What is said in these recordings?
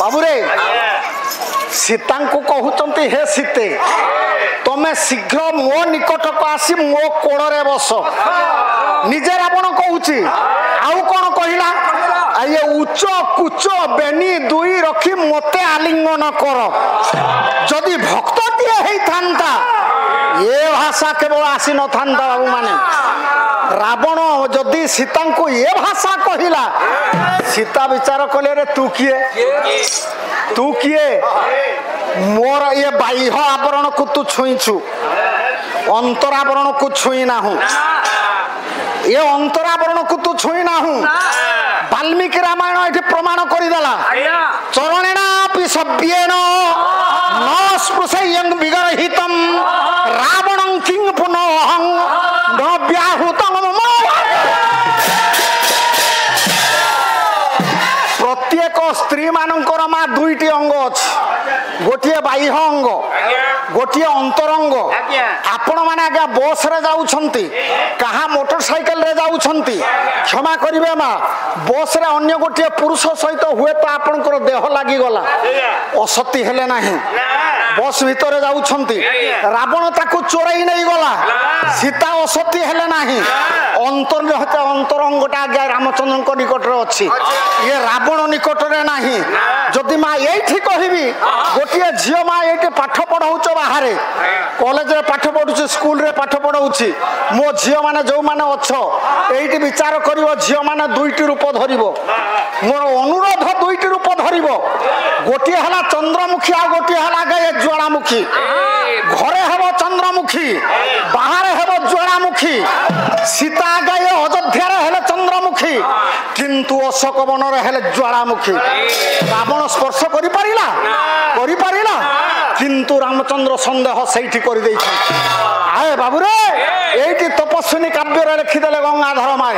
बाबूरे सीता को कहते हे सीते तमे शीघ्र मो निकटक आसी मो कोड़े बस निजे रावण कहूची आउ कौन कहला ये उच्च कुच बेनी दुई रखी मते आलिंगन कर जदि भक्त टे था ये भाषा केवल आसी न था बाबू माने रावण जदि सीता को ये भाषा कहला सीता विचार कले रे तू किए मोर ये बाह्य आवरण को तू छुईचु अंतरावरण को छुई ना हूं ये अंतरावरण को तू छुई ना हूं वाल्मीकि रामायण ये प्रमाण करदेला चरणेना सभ्येन न स्पृशयं विगरहितं रावणं किं पुनः न व्याहुतं प्रत्येक स्त्री मानकर मा दुईटी अंग अच्छी गोटे बाह्य अंग गोटे अंतरंग आपण मैंने आज्ञा बस रे जाउछंती कहा मोटरसाइकिल रे जाउछंती क्षमा करिवे माँ बस रे अन्य गोटे पुरुष सहित हुए तो आपनकर देह लागी गला असती हेले नाही बस भीतर जाउछंती रावण ताकू चोराई नहीं गला सीता असती हेले नाही अंतरंगटा आज्ञा रामचंद्र निकट रे अच्छी ये रावण निकट रे नाही जदि माँ ये कहबी गोटे झील माँ ये पाठ पढ़ाऊच बाहर कॉलेज रे पाठ पढ़ुची स्कूल रे पाठ पढ़ाऊची मो झील मैंने जो मैंने अच्छ ये विचार कर झील मैंने दुईटी रूप धर मोर अनुरोध दुईटी रूप धर गोटे है चंद्रमुखी आ गोटे है ज्वालामुखी घरे हेब चंद्रमुखी बाहर हेब ज्वालामुखी सीता गाय अयोध्या हेले चंद्रमुखी किंतु अशोक वन हेले ज्वालामुखी रावण स्पर्श करि परिला किंतु रामचंद्र संदेह सही कर आए बाबू रे ये तपस्विनी काव्य लिखिदे गंगाधर माए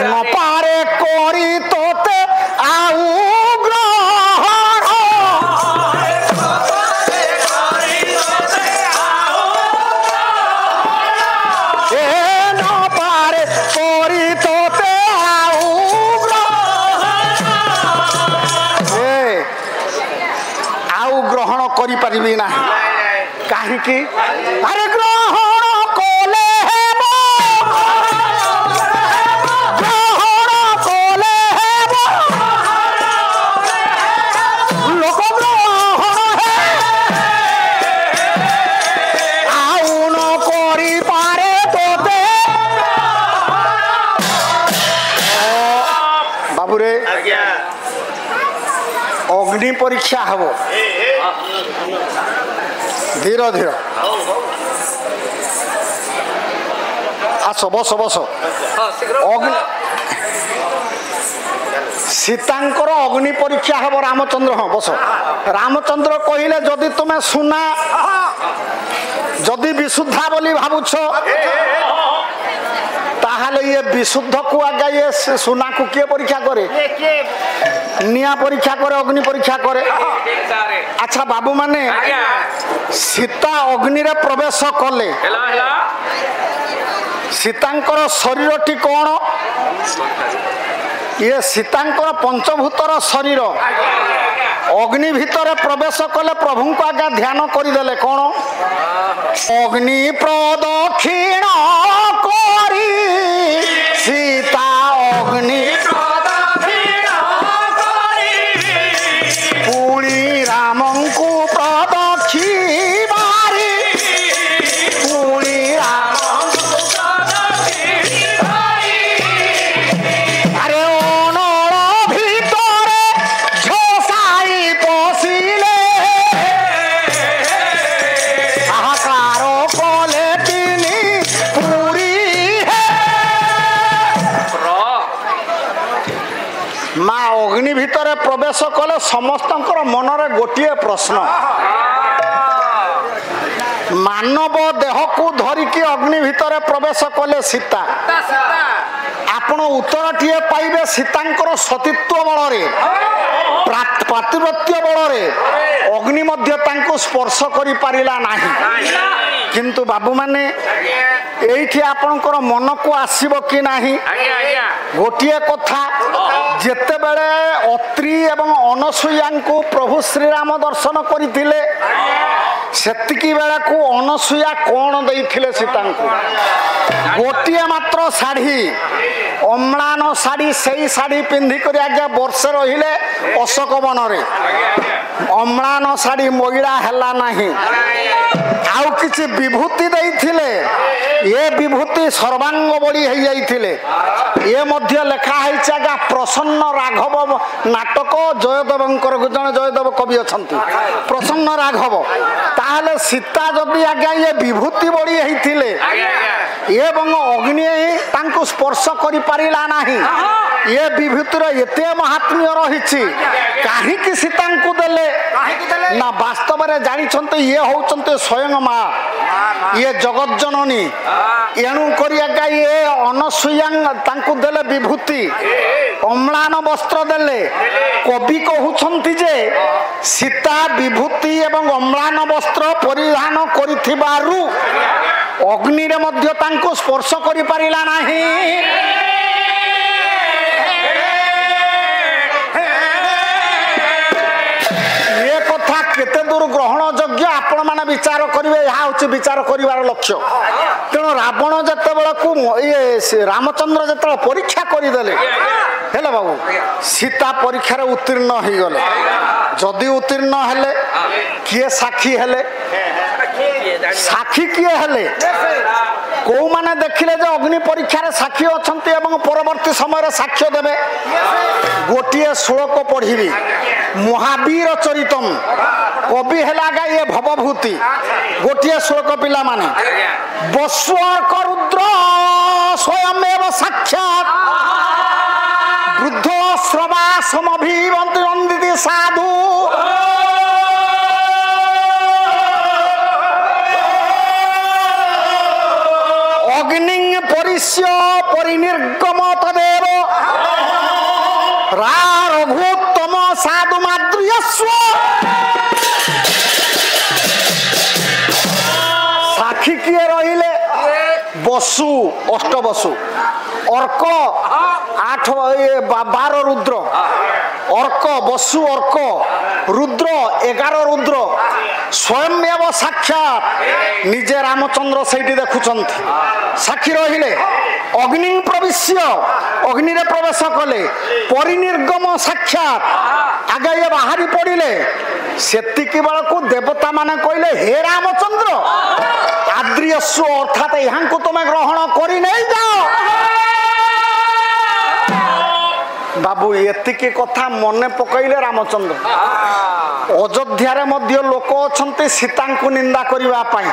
न पारे करी तोते आउ करी ना कहीं अरे ग्रहण कोले लोक ग्रहण आउ न करी पारे तोते बाबूरे अग्नि परीक्षा हम धीर धीर आस बस बस सीतांकर अग्नि परीक्षा हम रामचंद्र हाँ बस रामचंद्र कहले जदि तुम्हें सुना जदि विशुद्धा बोली भावुछ ताहले ये विशुद्ध को आगे ये सुना को किए परीक्षा करे निया परीक्षा करे अग्नि परीक्षा करे अच्छा बाबू माने सीता अग्नि रे प्रवेश कले सीतांकर शरीर टी कौन ये सीतांकर पंचभूतर शरीर अग्नि भितर प्रवेश कले प्रभु को आगे ध्यान करदेले कौन अग्नि प्रदक्षिण करी सीता अग्नि पुणी राम को प्रदक्षिणारी पुणी राम अरे अनल भितरे झोसाई पशिले हाहाकार कले तिनी पुरी माँ अग्नि भितर प्रवेश कले समस्त मनरे गोटे प्रश्न मानव देह को धरिकी अग्नि भितर प्रवेश कले सीता आपण उत्तर टीए पाइबे सीतांकर सतीत्व बल पातिव्रत्य बल अग्नि मध्य तांको स्पर्श करि पारिला नाही किंतु बाबू माने एठी आपनकर मन को आसीबो कि नाही गोटिए कथा जेते बेले अत्रि एवं अनसुया को प्रभु श्री राम दर्शन करथिले सेतिकी बेला को अनसुया कोन देइथिले सीता को गोटिए मात्र साड़ी अम्लान साड़ी सही साड़ी पिंधि करी आगे वर्षे रहिले अशोक वन रे अम्लान साड़ी मोइरा हैला नाही आउ किछि विभूति देइथिले ये विभूति सर्वांग बड़ी हो जाइथिले ये मध्य लेखा है आज्ञा प्रसन्न राघव नाटक जयदेवंकर जन जयदेव कवि अछंती प्रसन्न राघव ताहले सीता जदि आज्ञा ये विभूति बड़ी होइथिले एवं अग्नि तांको स्पर्श करि पारिला नाही ये विभूतिर एते महात्म्य रहिछि काहे कि सीता को देले ना वास्तव में जानी ये होचंते स्वयं माँ ये जगत जननी एणु करिया ये अनसुया तांको देले विभूति अम्लान वस्त्र देले कवि कहउछंती जे सीता विभूति एवं अम्लान वस्त्र परिधान करिथिबारु अग्नि रे मध्य तांको स्पर्श करि पारिला नाही केते दूर ग्रहण योग्य आपण माने विचार करिवे यहाँ होछि विचार करिवार लक्ष्य तेणु रावण जते बेला को ये रामचंद्र जते परीक्षा करि देले हेले बाबू सीता परीक्षा रे उत्तीर्ण हो गले जदि उत्तीर्ण हेले किए साक्षी हेले साक्षी किए हेले को माने देखिले जे अग्नि परीक्षा रे साक्षी अछंती एवं परवर्ती समय रे साक्ष्य देबे गोटिए श्लोक पढ़िबी महावीर चरितम कवि हेलागा ये भवभूति गोटिए श्लोक पिला माने बस्वर्क रुद्र स्वयमेव साक्षात वृद्ध श्रवा समभिवन्ति वन्दिति साधु अग्निं परिस्य परिनिर्गम तदेव रघुत्तम साधु माद्रियस्व साक्षी किए रहिले बसु अष्ट बसु अर्क 12 रुद्र अर्क बसु अर्क रुद्र 11 रुद्र स्वयं साक्षात निजे रामचंद्र सैटी देखुचंती साक्षी रहिले अग्नि प्रवेश्य अग्नि रे प्रवेश कले परिनिर्गम साक्षात आगे ये बाहरी पड़िले सेतिकी बेला को देवता माने कहले हे रामचंद्र आद्रियस्व अर्थात यहाँ को तुम ग्रहण करी नहीं जाओ बाबू एतिकी कथा मने पकईले रामचंद्र अयोध्या रे मध्य लोक अछंती सीता को निंदा करिवा पाई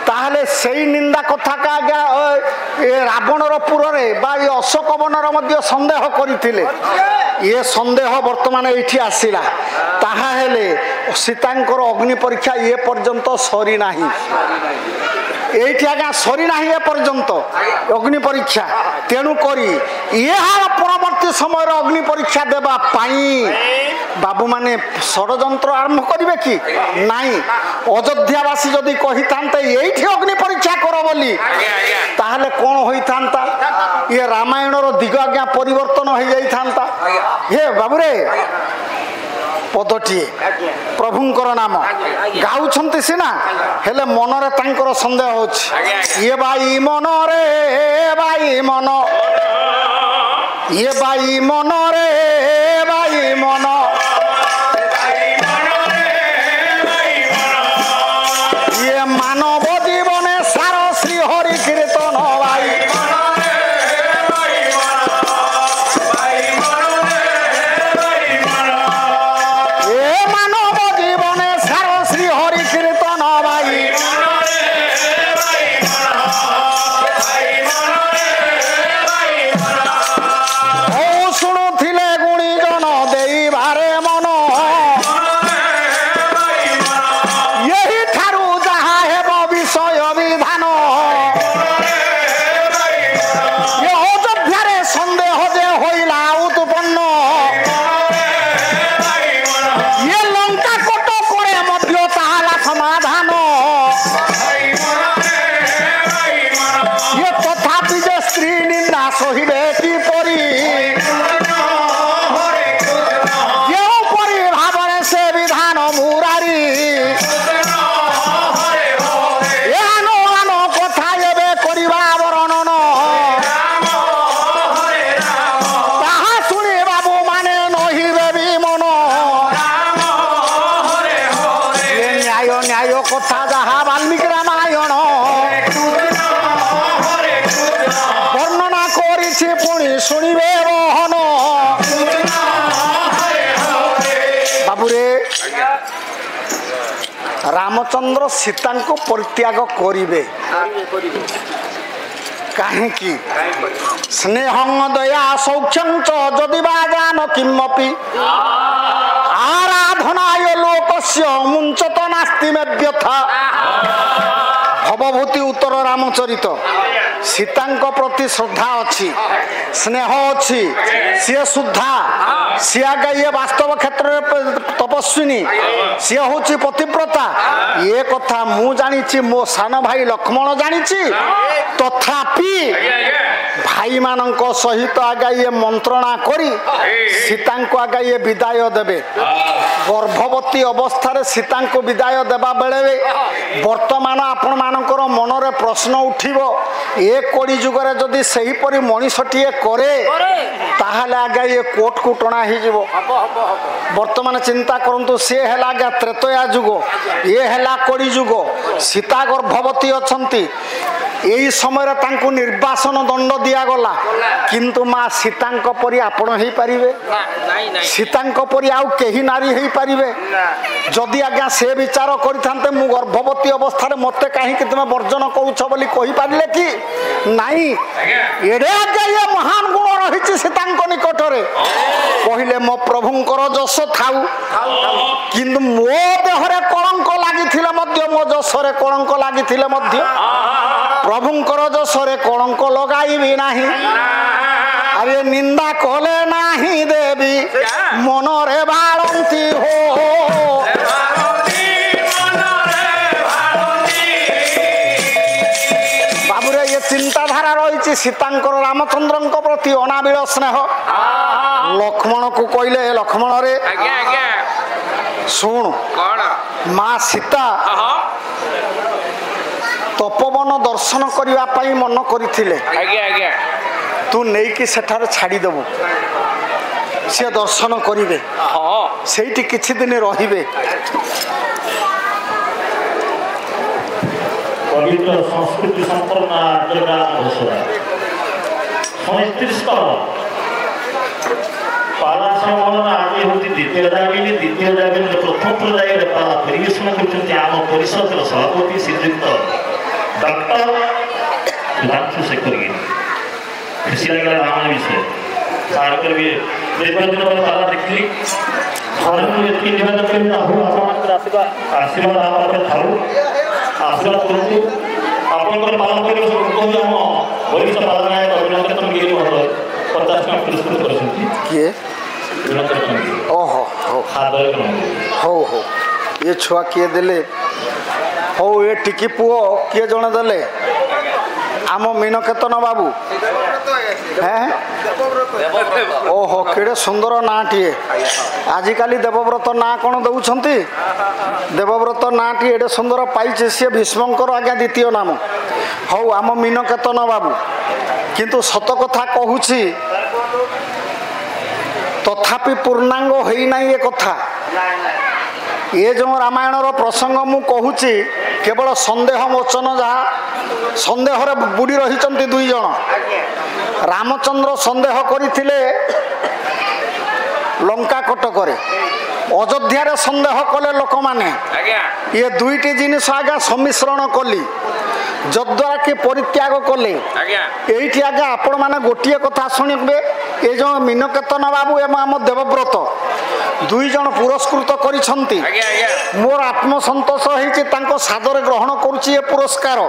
ताहले सेई निंदा कथा का आज्ञा रावणर पुर रे बा ये अशोक वनर मध्य संदेह करिथिले ये संदेह वर्तमान एठी आसिला ताहा हेले सीतांकर अग्नि परीक्षा ये पर्यंत सरी नाही एठी आज्ञा सरी नाही ए पर्यंत अग्नि परीक्षा तेणु करी यार परवर्ती समय अग्नि परीक्षा देबा पाई बाबू माने षड्यंत्र आरंभ करिवे कि नाही अयोध्यावासी जदि कहि थांते एठी अग्नि परीक्षा करो बोली ताहले कोन होई थांता ये रामायणर दिग आज्ञा परिवर्तन हो जाई थांता हे बाबू रे पदटी प्रभुंकर नाम गाउछंती सिना हेले मनरे तांकर संदेह होछि ये भाई मन रे भाई मन ये भाई मन रे भाई मन ये मानव जीवने सार श्री हरि कीर्तन भाई न्याय कथा जहा वाल्मीकि रामायण वर्णना करिछि पुणी शुणिबे रोहन बाबुरे रामचंद्र सीता को परित्याग करिवे कहीं स्नेहं दया सौख्यं च जदि वा जान किमपि आराधनाय लोकस्य मुंचत नास्ति मे व्यथा भवभूति उत्तर रामचरित सीता प्रति श्रद्धा अच्छी स्नेह अच्छी सी शुद्धा सी आगे ये वास्तव क्षेत्र तपस्विनी सी हूँ पतिव्रता ये कथा मु जानी मो सान भाई लक्ष्मण जानी तथापि भाई मानक सहित आगे ये मंत्रणा करी सीता को आगे ये विदाय देवे गर्भवती अवस्था सीता को विदाय देवा बेले वर्तमान आपण मानकर मनरे प्रश्न उठिबो ए कोड़ी जुगरे जदि सही परी मनीषटीए करे ताहले आगे ये कोट को टणा ही जीवो वर्तमान चिंता करंतु से हेला आगे त्रेतया जुग ये हेला कोड़ी जुग सीता गर्भवती अछंती यही समय तांको निर्वासन दंड दिया गला किंतु माँ सीता परी आपण ही पारिबे सीता परी आउ केही नारी ही पारिबे जदि आज्ञा से विचार करते मु गर्भवती अवस्था मते कहीं तुम वर्जन करुछ बोली कहि पारिले कि नाही एडे आज्ञा ये महान गुण रही सीता निकट रे कहले मो प्रभुंकर जस थाउ किंतु मो देहरे कलंक लागिथिले मध्य मो जसरे कलंक लागिथिले मध्य प्रभुंकर जसरे कलंक लगाइबी नाही अरे निंदा कले नाही देवी मनरे बाळंती हो बाबुरे ये चिंताधारा रही सीतांकर रामचंद्र प्रति अनाबिल स्नेह लक्ष्मण को कहले लक्ष्मण रे सुन माँ सीता तपोवन दर्शन करने मन करथिले तू नहीं कि सेठार छाड़ी देबू सी दर्शन करेंगे से किछि दिन रहिबे पवित्र संस्कृति संपन्न आर्यरा पाला संबोधन आज हूँ द्वितीय दाबिनी प्रथम पर्यायर पाला परिवेशन कर परिषद सभापति श्रीयुक्त डॉक्टर सुधांशु शेखर खुशी लगे रामायण विषय सारकर भी दीर्घ दिन पर पाला देखली आशीर्वाद आशीर्वाद करूँ आपंकर पालन कर वरिष्ठ पालनायक अभिनंदन गिरी महोदय 50 पुरस्कृत कर ओहो हो हो ये छुआ किए देले हो ये टिकी पुओ किए जने देले आम मीनकेतन बाबू हैं ओहो केड़े सुंदर नाटीए आजिकल देवव्रत ना कौन दौरान देवव्रत नाटी एडे सुंदर पाई सी भीष्मकर आज्ञा द्वितीय नाम हौ आम मीनकेतन बाबू किंतु सत कथा कहूची तथापि पूर्णांग होना ये कथा ये जो रामायण प्रसंग मु कहूची केवल संदेह मोचन जहाँ संदेह बुड़ी रही दुई जन रामचंद्र संदेह करथिले लंका कटक अयोध्या संदेह कले लोक माने ये दुईटी जिनिस आज्ञा सम्मिश्रण कली जद्वारा कि परित्याग कले ये आज्ञा आपण मैंने गोटे कथा शुणे ये जो मीनकेतन बाबू एवं आम देवव्रत दुई जन पुरस्कृत करिछंती मोर आत्मसंतोष होती सादर ग्रहण करुच्ची पुरस्कार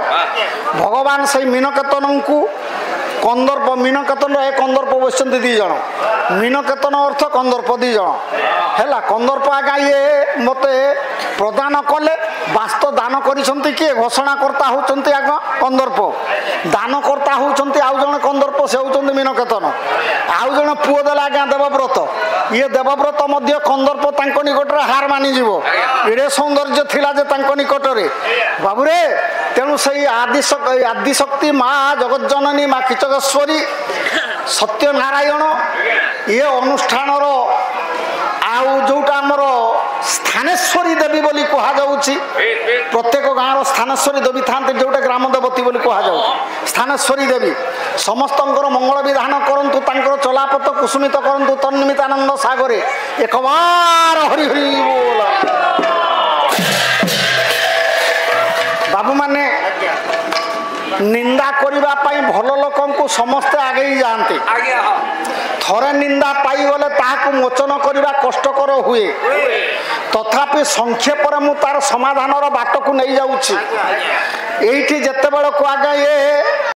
भगवान से मीनकेतन को कंदर्प मीनकेतन ए कंदर्प बसती दी जन मीनकेतन अर्थ कंदर्प दी जन है कंदर्प आज्ञा ये मते प्रदान कले वास्तव दान करिछंती किए घोषणा करता होचंती आग कंदर्प दान करता होचंती आउ जन कंदर्प से होचंती मीनकेतन आउ जन पुओ देला आज्ञा देवव्रत ये देवव्रत मध्य कंदर्प तांको निकटरे हार मानि जीवो एडे सौंदर्य थिला जे तांको निकटरे बाबुरे तेणु से आदिशक्ति माँ जगज्जननी माँ किचकेश्वरी सत्यनारायण ये अनुष्ठान आउ जोटा आमर स्थानेश्वरी देवी ଦେବୀ ବୋଲି କୁହାଯାଉଛି। ପ୍ରତ୍ୟେକ ଗାଁର ସ୍ଥାନେଶ୍ୱରୀ ଦେବୀ ଥାନ୍ତି, ଯେଉଁଟା ଗ୍ରାମ ଦେବତୀ ବୋଲି କୁହାଯାଉଛି। ସ୍ଥାନେଶ୍ୱରୀ ଦେବୀ ସମସ୍ତଙ୍କର ମଙ୍ଗଳ ବିଧାନ କରନ୍ତୁ, ତାଙ୍କର ଚଲାପଥ କୁସୁମିତ କରନ୍ତୁ ତନ୍ନିମିତାନନ୍ଦ ସାଗରେ ଏକବାର ହରି ହରି ବୋଲ। ବାବୁମାନେ ନିନ୍ଦା କରିବା ପାଇଁ ଭଲ ଲୋକଙ୍କୁ ସମସ୍ତେ ଆଗେଇ ଯାଆନ୍ତି। ଥରେ ନିନ୍ଦା ପାଇଗଲେ ତାହାକୁ ମୋଚନ କରିବା କଷ୍ଟକର ହୁଏ। ତଥାପି ସଂକ୍ଷେପରେ ମୁଁ ତାର ସମାଧାନର ବାଟକୁ ନେଇଯାଉଛି। ଏଇଠି ଯେତେବେଳକୁ ଆଗେ